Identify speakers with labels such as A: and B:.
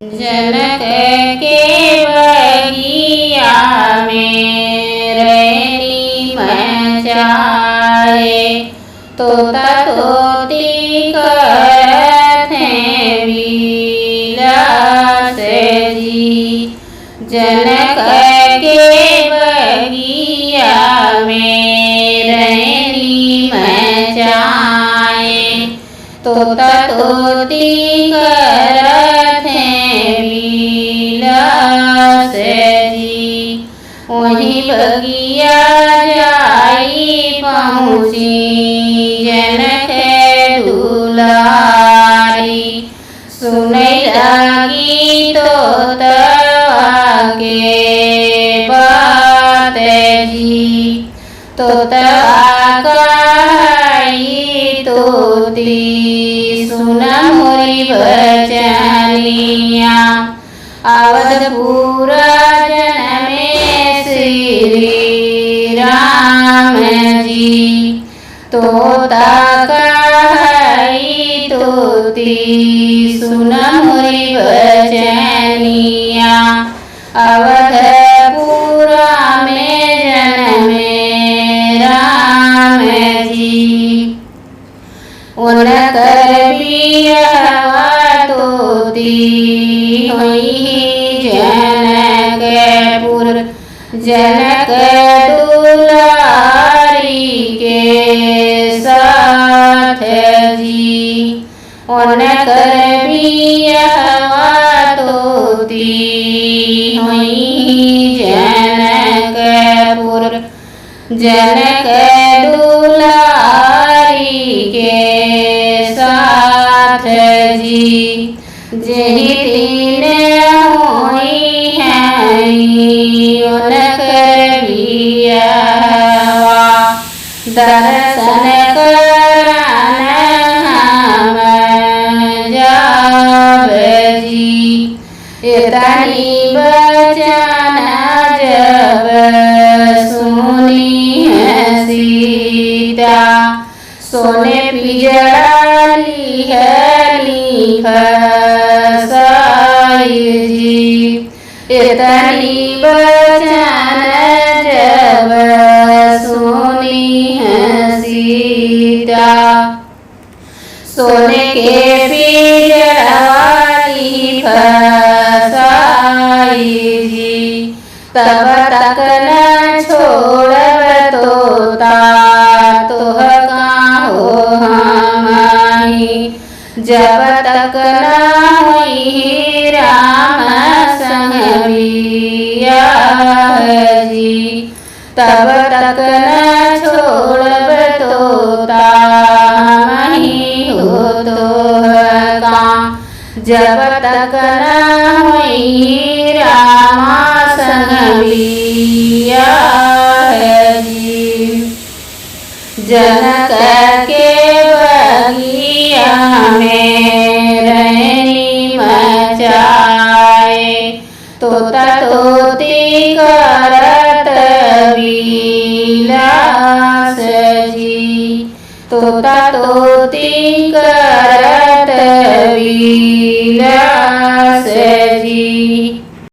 A: जनक के बगिया में रैनी मचाए, तोता तोती करत हैं विलास जी। जनक के बगिया में रैनी मचाए, तोता तोती करत हैं विलास जी। वहीं बगिया जाई पहुँची जनक दुलारी, सुनै लगी तोतवा के बात जी। तोतवा कही तोती सुन मोरी बचनिया, अवधपुर जनमे श्री राम जी। तोता कही तोती सुन मोरी बचनिया, अवधपुर में जनमे राम जी। उनकर बियावा तोती हुई जनकपुर, जनक दुलारी के साथ जी। उनकर बियावा तोती हुई जनकपुर, जनक दुलारी के साथ जी। जेहि दिन होई हैं उनकर बियावा, दर्शन करन हम जाब जी। इतनी बचन जब सुनी है सीता, सोने पिजड़ा लिहली फसाई जी। इतनी बचन जब सुनी है सीता, सोने के पिजड़ा ली फसाई जी। तब तक न छोड़ब तोता तोह हो हमारी, जब तक न हुई राम संग बियाह जी। तब तक न छोड़ब तोता ही हो तोहका, जब तक न हुई राम संग बियाह जी। जनक के बगिया में रैनी मचाए, तोता तोती करत विलास जी। तोता तोती करत विलास